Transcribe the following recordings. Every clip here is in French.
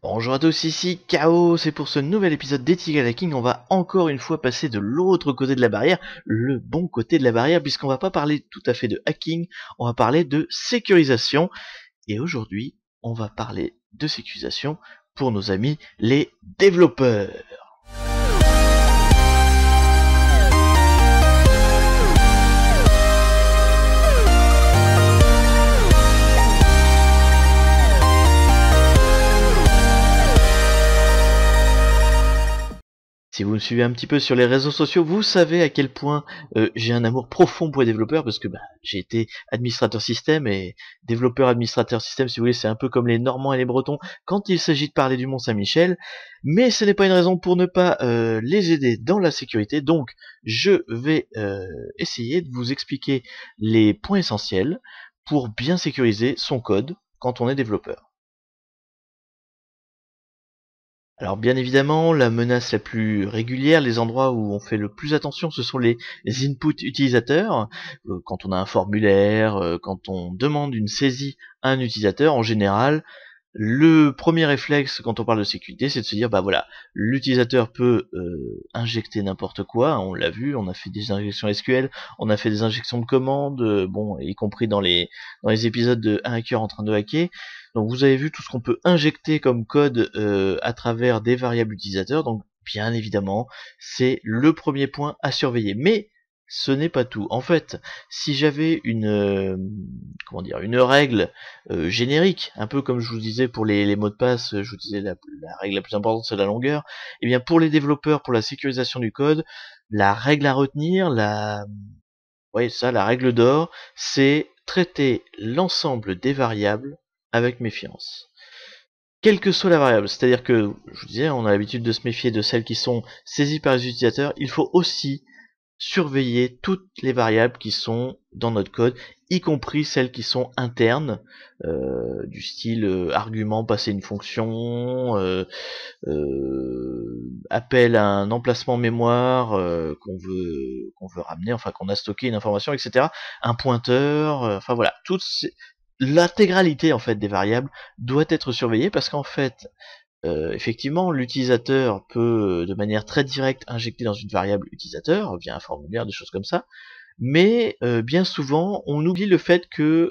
Bonjour à tous, ici Chaos, et pour ce nouvel épisode d'Ethical Hacking, on va encore une fois passer de l'autre côté de la barrière, le bon côté de la barrière, puisqu'on va pas parler tout à fait de hacking, on va parler de sécurisation, et aujourd'hui, on va parler de sécurisation pour nos amis les développeurs. Si vous me suivez un petit peu sur les réseaux sociaux, vous savez à quel point j'ai un amour profond pour les développeurs, parce que j'ai été administrateur système, et développeur administrateur système, si vous voulez, c'est un peu comme les Normands et les Bretons quand il s'agit de parler du Mont-Saint-Michel, mais ce n'est pas une raison pour ne pas les aider dans la sécurité. Donc je vais essayer de vous expliquer les points essentiels pour bien sécuriser son code quand on est développeur. Alors bien évidemment, la menace la plus régulière, les endroits où on fait le plus attention, ce sont les inputs utilisateurs. Quand on a un formulaire, quand on demande une saisie à un utilisateur, en général, le premier réflexe quand on parle de sécurité, c'est de se dire, voilà, l'utilisateur peut injecter n'importe quoi, on l'a vu, on a fait des injections SQL, on a fait des injections de commandes, y compris dans les épisodes de un hacker en train de hacker. Donc vous avez vu tout ce qu'on peut injecter comme code à travers des variables utilisateurs, donc bien évidemment, c'est le premier point à surveiller. Mais ce n'est pas tout. En fait, si j'avais une règle générique, un peu comme je vous disais pour les mots de passe, je vous disais la règle la plus importante c'est la longueur, et bien pour les développeurs, pour la sécurisation du code, la règle à retenir, la règle d'or, c'est traiter l'ensemble des variables avec méfiance. Quelle que soit la variable, c'est-à-dire que, je vous disais, on a l'habitude de se méfier de celles qui sont saisies par les utilisateurs, il faut aussi surveiller toutes les variables qui sont dans notre code, y compris celles qui sont internes, du style argument, passer une fonction, appel à un emplacement mémoire qu'on veut ramener, enfin qu'on a stocké une information, etc. Un pointeur, enfin voilà, l'intégralité en fait des variables doit être surveillée, parce qu'en fait, effectivement, l'utilisateur peut de manière très directe injecter dans une variable utilisateur via un formulaire, des choses comme ça, mais bien souvent on oublie le fait que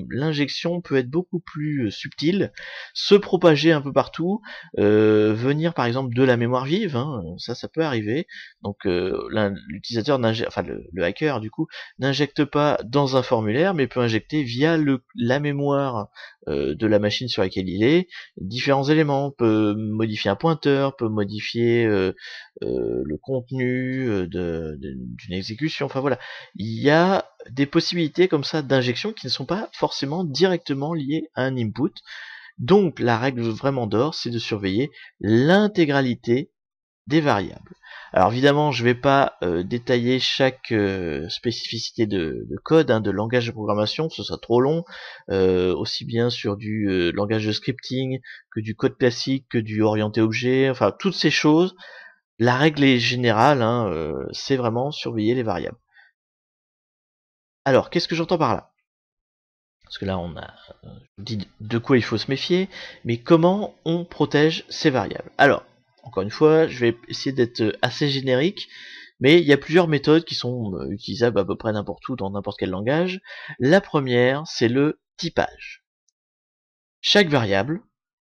l'injection peut être beaucoup plus subtile, se propager un peu partout, venir par exemple de la mémoire vive, ça peut arriver. Donc l'utilisateur le hacker du coup n'injecte pas dans un formulaire, mais peut injecter via la mémoire de la machine sur laquelle il est différents éléments, peut modifier un pointeur, peut modifier le contenu d'une exécution, enfin voilà. Il y a des possibilités comme ça d'injection qui ne sont pas forcément directement liées à un input. Donc la règle vraiment d'or, c'est de surveiller l'intégralité des variables. Alors évidemment, je ne vais pas détailler chaque spécificité de code, de langage de programmation, ce sera trop long, aussi bien sur du langage de scripting que du code classique, que du orienté objet, enfin toutes ces choses. La règle est générale, c'est vraiment surveiller les variables. Alors, qu'est-ce que j'entends par là? Parce que là, on a dit de quoi il faut se méfier, mais comment on protège ces variables? Alors, encore une fois, je vais essayer d'être assez générique, mais il y a plusieurs méthodes qui sont utilisables à peu près n'importe où, dans n'importe quel langage. La première, c'est le typage. Chaque variable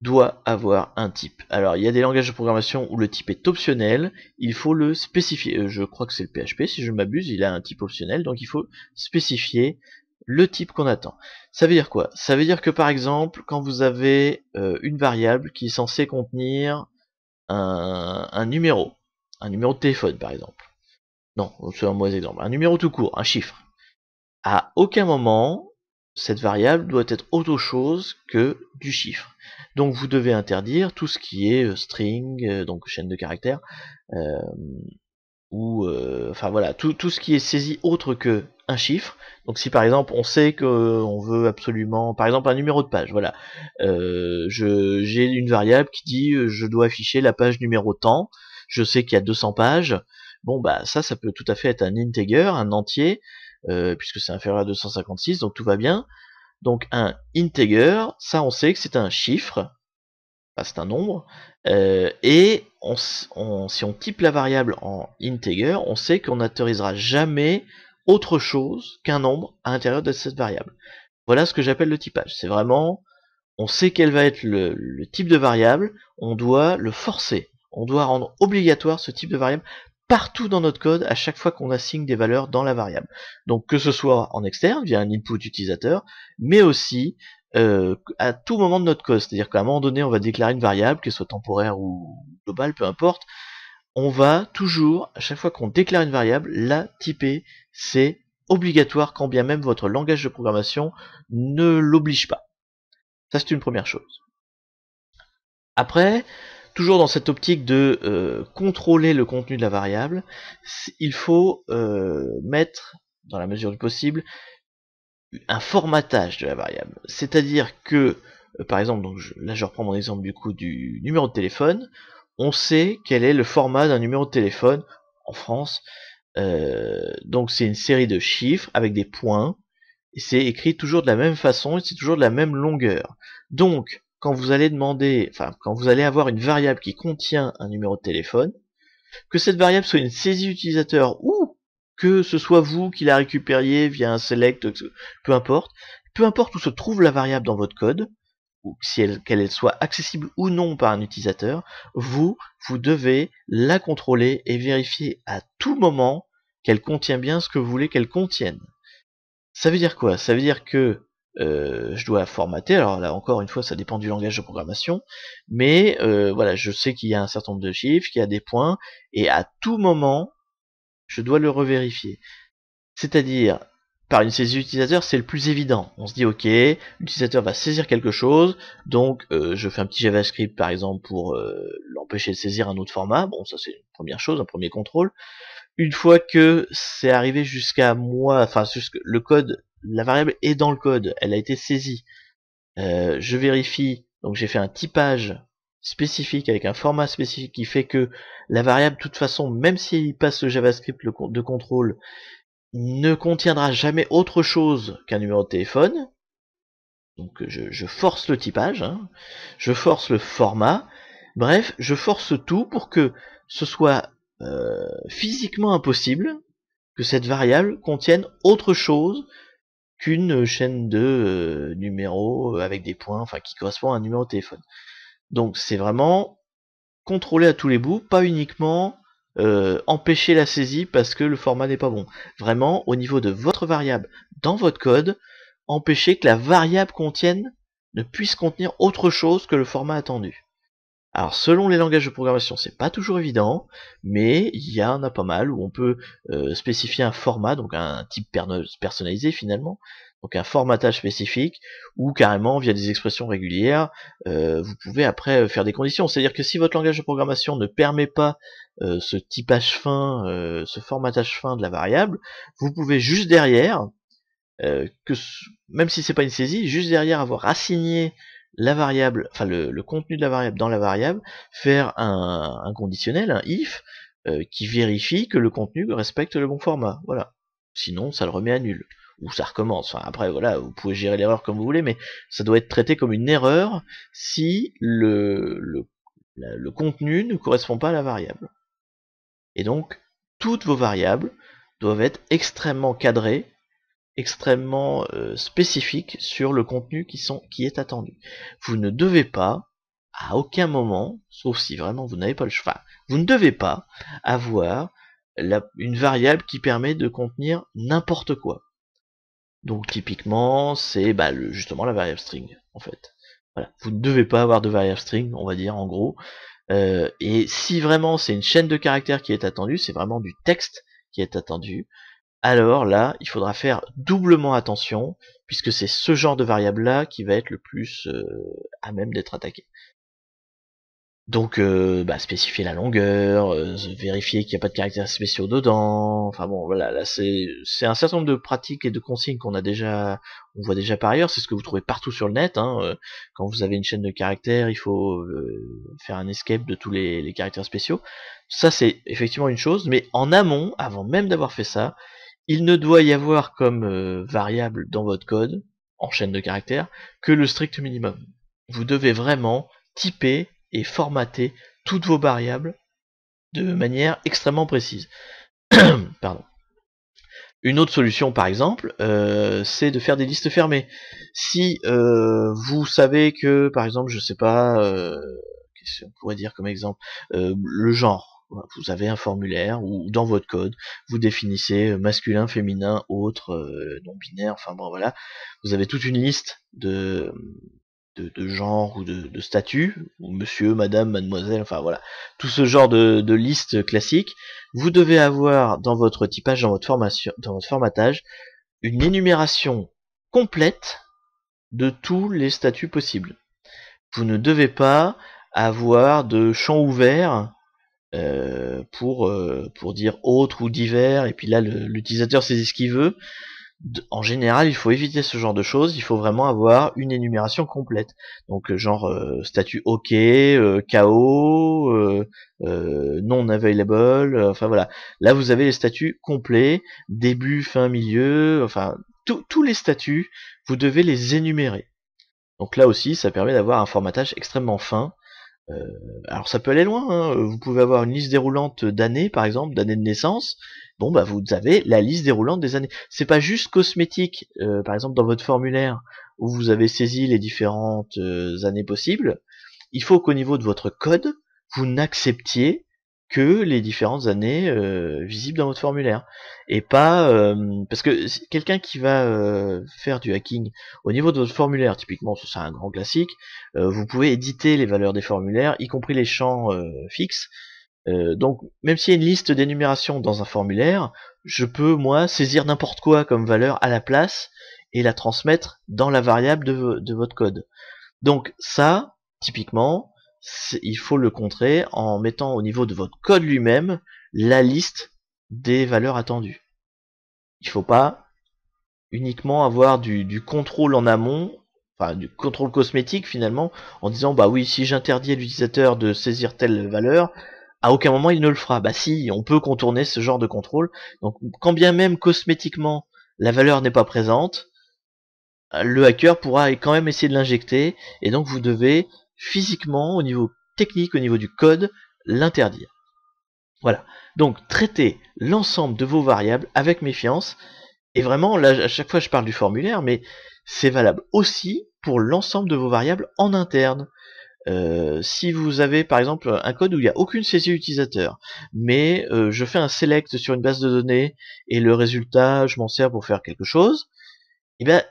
doit avoir un type. Alors, il y a des langages de programmation où le type est optionnel, il faut le spécifier. Je crois que c'est le PHP, si je ne m'abuse, il a un type optionnel, donc il faut spécifier le type qu'on attend. Ça veut dire quoi? Ça veut dire que par exemple, quand vous avez une variable qui est censée contenir un numéro de téléphone par exemple. Non, c'est un mauvais exemple. Un numéro tout court, un chiffre. À aucun moment, cette variable doit être autre chose que du chiffre. Donc vous devez interdire tout ce qui est string, donc chaîne de caractères, ou enfin voilà, tout ce qui est saisi autre que un chiffre. Donc si par exemple on sait qu'on veut absolument, par exemple un numéro de page, voilà, j'ai une variable qui dit je dois afficher la page numéro tant, je sais qu'il y a 200 pages, bon ça peut tout à fait être un integer, un entier, puisque c'est inférieur à 256, donc tout va bien. Donc un integer, ça on sait que c'est un chiffre, enfin, c'est un nombre, si on type la variable en integer, on sait qu'on n'autorisera jamais autre chose qu'un nombre à l'intérieur de cette variable. Voilà ce que j'appelle le typage. C'est vraiment, on sait quel va être le type de variable, on doit le forcer. On doit rendre obligatoire ce type de variable partout dans notre code à chaque fois qu'on assigne des valeurs dans la variable. Donc que ce soit en externe, via un input utilisateur, mais aussi à tout moment de notre code. C'est-à-dire qu'à un moment donné, on va déclarer une variable, qu'elle soit temporaire ou globale, peu importe. On va toujours, à chaque fois qu'on déclare une variable, la typer. C'est obligatoire quand bien même votre langage de programmation ne l'oblige pas. Ça, c'est une première chose. Après, toujours dans cette optique de contrôler le contenu de la variable, il faut mettre, dans la mesure du possible, un formatage de la variable. C'est-à-dire que, par exemple, donc là je reprends mon exemple du coup du numéro de téléphone, on sait quel est le format d'un numéro de téléphone en France. Donc c'est une série de chiffres avec des points, et c'est écrit toujours de la même façon, et c'est toujours de la même longueur. Donc, quand vous allez demander, enfin, quand vous allez avoir une variable qui contient un numéro de téléphone, que cette variable soit une saisie utilisateur ou que ce soit vous qui la récupériez via un select, peu importe où se trouve la variable dans votre code, ou qu'elle soit accessible ou non par un utilisateur, vous devez la contrôler et vérifier à tout moment qu'elle contient bien ce que vous voulez qu'elle contienne. Ça veut dire quoi? Ça veut dire que je dois formater, alors là encore une fois ça dépend du langage de programmation, mais voilà, je sais qu'il y a un certain nombre de chiffres, qu'il y a des points, et à tout moment, je dois le revérifier. C'est-à-dire, par une saisie utilisateur, c'est le plus évident. On se dit ok, l'utilisateur va saisir quelque chose, donc je fais un petit JavaScript par exemple pour l'empêcher de saisir un autre format, bon ça c'est une première chose, un premier contrôle. Une fois que c'est arrivé jusqu'à moi, enfin le code, la variable est dans le code, elle a été saisie, je vérifie, donc j'ai fait un typage spécifique avec un format spécifique qui fait que la variable, de toute façon, même s'il passe le JavaScript de contrôle, ne contiendra jamais autre chose qu'un numéro de téléphone. Donc je force le typage, hein, je force le format, bref, je force tout pour que ce soit physiquement impossible que cette variable contienne autre chose qu'une chaîne de numéros avec des points, enfin qui correspond à un numéro de téléphone. Donc c'est vraiment contrôler à tous les bouts, pas uniquement empêcher la saisie parce que le format n'est pas bon. Vraiment, au niveau de votre variable dans votre code, empêcher que la variable ne puisse contenir autre chose que le format attendu. Alors selon les langages de programmation, c'est pas toujours évident, mais il y en a pas mal où on peut spécifier un format, donc un type personnalisé finalement, donc un formatage spécifique, ou carrément via des expressions régulières, vous pouvez après faire des conditions. C'est-à-dire que si votre langage de programmation ne permet pas ce typage fin, ce formatage fin de la variable, vous pouvez juste derrière, même si c'est pas une saisie, juste derrière avoir assigné la variable, enfin le contenu de la variable dans la variable, faire un conditionnel, un if, qui vérifie que le contenu respecte le bon format. Voilà. Sinon, ça le remet à nul. Ou ça recommence. Enfin, après, voilà, vous pouvez gérer l'erreur comme vous voulez, mais ça doit être traité comme une erreur si le contenu ne correspond pas à la variable. Et donc, toutes vos variables doivent être extrêmement cadrées, extrêmement spécifiques sur le contenu qui est attendu. Vous ne devez pas, à aucun moment, sauf si vraiment vous n'avez pas le choix, vous ne devez pas avoir une variable qui permet de contenir n'importe quoi. Donc typiquement, c'est justement la variable string, en fait. Voilà. Vous ne devez pas avoir de variable string, on va dire en gros. Et si vraiment c'est une chaîne de caractères qui est attendue, c'est vraiment du texte qui est attendu, alors là, il faudra faire doublement attention, puisque c'est ce genre de variable-là qui va être le plus à même d'être attaqué. Donc, spécifier la longueur, vérifier qu'il n'y a pas de caractères spéciaux dedans, enfin bon, voilà, là c'est un certain nombre de pratiques et de consignes on voit déjà par ailleurs, c'est ce que vous trouvez partout sur le net, hein, quand vous avez une chaîne de caractères, il faut faire un escape de tous les caractères spéciaux. Ça c'est effectivement une chose, mais en amont, avant même d'avoir fait ça, il ne doit y avoir comme variable dans votre code, en chaîne de caractères, que le strict minimum. Vous devez vraiment typer et formater toutes vos variables de manière extrêmement précise. Pardon. Une autre solution, par exemple, c'est de faire des listes fermées. Si vous savez que, par exemple, je sais pas, qu'est-ce qu'on pourrait dire comme exemple, le genre. Vous avez un formulaire où dans votre code, vous définissez masculin, féminin, autre, non-binaire, enfin bon voilà. Vous avez toute une liste de genre ou de statut, ou monsieur, madame, mademoiselle, enfin voilà, tout ce genre de liste classique. Vous devez avoir dans votre typage, dans votre formation, dans votre formatage, une énumération complète de tous les statuts possibles. Vous ne devez pas avoir de champ ouvert pour dire autre ou divers, et puis là l'utilisateur saisit ce qu'il veut. En général, il faut éviter ce genre de choses, il faut vraiment avoir une énumération complète. Donc genre statut OK, KO, non available, enfin voilà. Là vous avez les statuts complets, début, fin, milieu, enfin tous les statuts, vous devez les énumérer. Donc là aussi, ça permet d'avoir un formatage extrêmement fin. Alors ça peut aller loin, hein. Vous pouvez avoir une liste déroulante d'années, par exemple, d'années de naissance. Bon bah vous avez la liste déroulante des années. C'est pas juste cosmétique, par exemple dans votre formulaire où vous avez saisi les différentes années possibles. Il faut qu'au niveau de votre code, vous n'acceptiez que les différentes années visibles dans votre formulaire. Et pas parce que quelqu'un qui va faire du hacking au niveau de votre formulaire, typiquement c'est un grand classique, vous pouvez éditer les valeurs des formulaires, y compris les champs fixes. Donc même s'il y a une liste d'énumération dans un formulaire, je peux moi saisir n'importe quoi comme valeur à la place et la transmettre dans la variable de votre code. Donc ça, typiquement, il faut le contrer en mettant au niveau de votre code lui-même la liste des valeurs attendues. Il ne faut pas uniquement avoir du contrôle en amont, enfin du contrôle cosmétique finalement, en disant bah oui, si j'interdis à l'utilisateur de saisir telle valeur, à aucun moment il ne le fera. Bah si, on peut contourner ce genre de contrôle. Donc quand bien même cosmétiquement la valeur n'est pas présente, le hacker pourra quand même essayer de l'injecter, et donc vous devez physiquement, au niveau technique, au niveau du code, l'interdire. Voilà. Donc traitez l'ensemble de vos variables avec méfiance, et vraiment, là à chaque fois je parle du formulaire, mais c'est valable aussi pour l'ensemble de vos variables en interne. Si vous avez par exemple un code où il n'y a aucune saisie utilisateur, mais je fais un select sur une base de données, et le résultat, je m'en sers pour faire quelque chose, et bien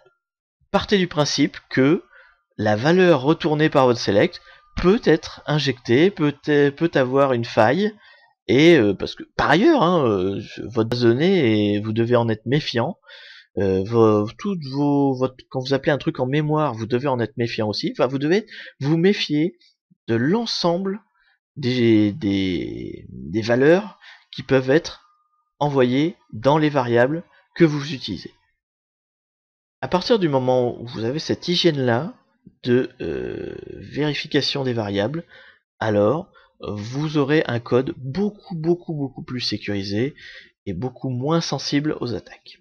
partez du principe que la valeur retournée par votre select peut être injectée, peut avoir une faille, et parce que par ailleurs, hein, votre base de données, et vous devez en être méfiant. Quand vous appelez un truc en mémoire, vous devez en être méfiant aussi. Enfin, vous devez vous méfier de l'ensemble des valeurs qui peuvent être envoyées dans les variables que vous utilisez. À partir du moment où vous avez cette hygiène-là de vérification des variables, alors vous aurez un code beaucoup plus sécurisé et beaucoup moins sensible aux attaques.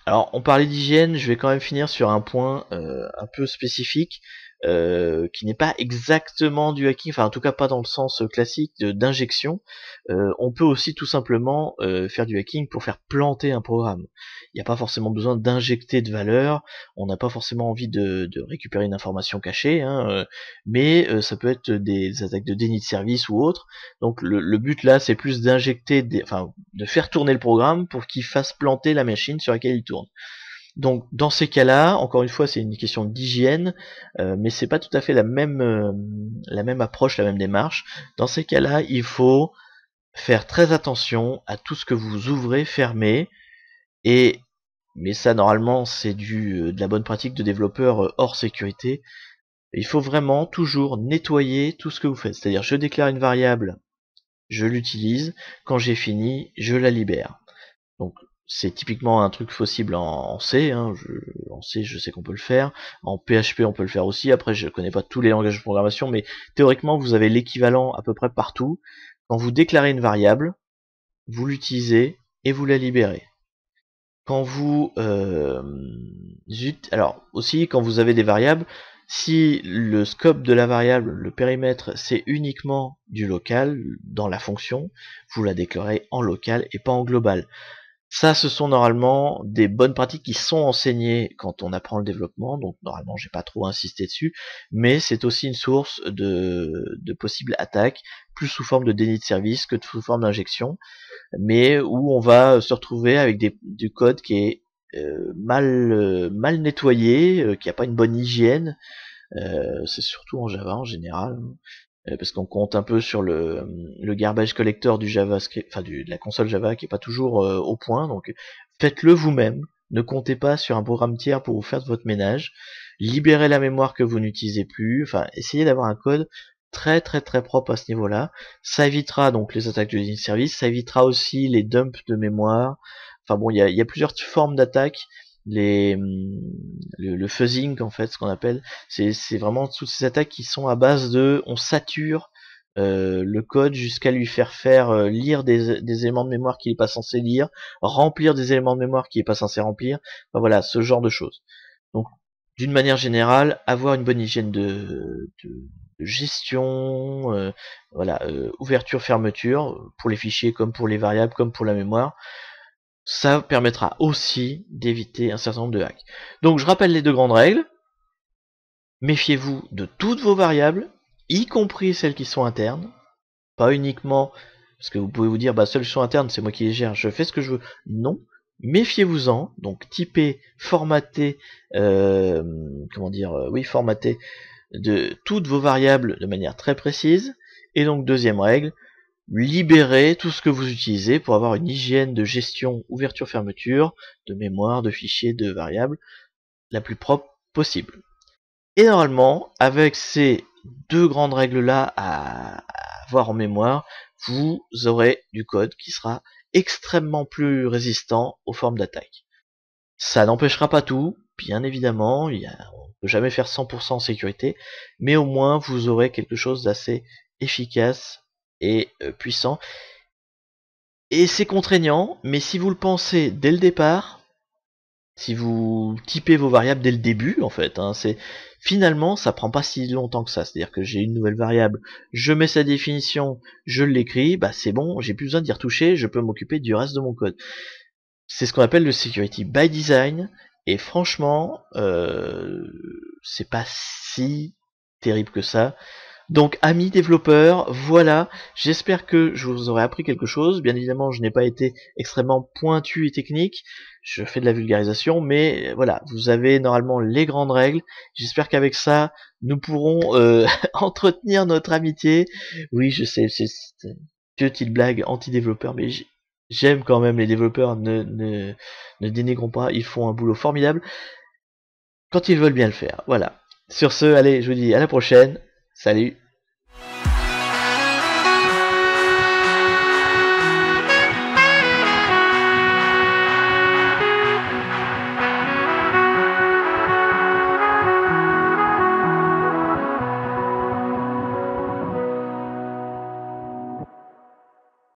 Alors on parlait d'hygiène, je vais quand même finir sur un point un peu spécifique, qui n'est pas exactement du hacking, enfin en tout cas pas dans le sens classique d'injection. On peut aussi tout simplement faire du hacking pour faire planter un programme. Il n'y a pas forcément besoin d'injecter de valeur, on n'a pas forcément envie de récupérer une information cachée, hein, mais ça peut être des attaques de déni de service ou autre. Donc le but là c'est plus d'injecter, enfin de faire tourner le programme pour qu'il fasse planter la machine sur laquelle il tourne. Donc dans ces cas-là, encore une fois, c'est une question d'hygiène, mais c'est pas tout à fait la même approche, la même démarche. Dans ces cas-là, il faut faire très attention à tout ce que vous ouvrez, fermez, mais ça normalement c'est de la bonne pratique de développeur hors sécurité. Il faut vraiment toujours nettoyer tout ce que vous faites. C'est-à-dire, je déclare une variable, je l'utilise, quand j'ai fini, je la libère. Donc c'est typiquement un truc possible en C, hein. En C je sais qu'on peut le faire, en PHP on peut le faire aussi, après je connais pas tous les langages de programmation, mais théoriquement vous avez l'équivalent à peu près partout. Quand vous déclarez une variable, vous l'utilisez et vous la libérez. Quand vous alors aussi quand vous avez des variables, Si le scope de la variable, le périmètre, c'est uniquement du local, dans la fonction, vous la déclarez en local et pas en global. Ça, ce sont normalement des bonnes pratiques qui sont enseignées quand on apprend le développement, donc normalement j'ai pas trop insisté dessus, mais c'est aussi une source de possibles attaques, plus sous forme de déni de service que sous forme d'injection, mais où on va se retrouver avec du code qui est mal nettoyé, qui n'a pas une bonne hygiène. C'est surtout en Java en général, parce qu'on compte un peu sur le garbage collector du JavaScript, enfin de la console Java qui est pas toujours au point, donc faites-le vous-même. Ne comptez pas sur un programme tiers pour vous faire votre ménage. Libérez la mémoire que vous n'utilisez plus. Enfin, essayez d'avoir un code très très très propre à ce niveau-là. Ça évitera donc les attaques de ligne service, ça évitera aussi les dumps de mémoire. Enfin bon, il y a plusieurs formes d'attaques. Le fuzzing en fait, ce qu'on appelle, c'est vraiment toutes ces attaques qui sont à base de on sature le code jusqu'à lui faire lire des éléments de mémoire qu'il n'est pas censé lire, remplir des éléments de mémoire qu'il n'est pas censé remplir, enfin, voilà, ce genre de choses. Donc d'une manière générale, avoir une bonne hygiène de gestion, voilà, ouverture, fermeture, pour les fichiers comme pour les variables, comme pour la mémoire, ça permettra aussi d'éviter un certain nombre de hacks. Donc je rappelle les deux grandes règles. Méfiez-vous de toutes vos variables, y compris celles qui sont internes. Pas uniquement, parce que vous pouvez vous dire, bah celles qui sont internes, c'est moi qui les gère, je fais ce que je veux. Non. Méfiez-vous-en, donc typez, formatez, formatez de toutes vos variables de manière très précise. Et donc deuxième règle, libérez tout ce que vous utilisez pour avoir une hygiène de gestion, ouverture, fermeture, de mémoire, de fichiers, de variables, la plus propre possible. Et normalement, avec ces deux grandes règles-là à avoir en mémoire, vous aurez du code qui sera extrêmement plus résistant aux formes d'attaque. Ça n'empêchera pas tout, bien évidemment, on ne peut jamais faire 100% en sécurité, mais au moins vous aurez quelque chose d'assez efficace et puissant. Et c'est contraignant, mais si vous le pensez dès le départ, si vous typez vos variables dès le début, en fait, finalement, ça prend pas si longtemps que ça. C'est-à-dire que j'ai une nouvelle variable, je mets sa définition, je l'écris, bah c'est bon, j'ai plus besoin d'y retoucher, je peux m'occuper du reste de mon code. C'est ce qu'on appelle le security by design, et franchement, c'est pas si terrible que ça. Donc amis développeurs, voilà, j'espère que je vous aurai appris quelque chose. Bien évidemment, je n'ai pas été extrêmement pointu et technique, je fais de la vulgarisation, mais voilà, vous avez normalement les grandes règles. J'espère qu'avec ça, nous pourrons entretenir notre amitié. Oui, je sais, c'est une petite blague anti-développeur, mais j'aime quand même les développeurs, ne dénigrons pas, ils font un boulot formidable quand ils veulent bien le faire. Voilà. Sur ce, allez, je vous dis à la prochaine. Salut.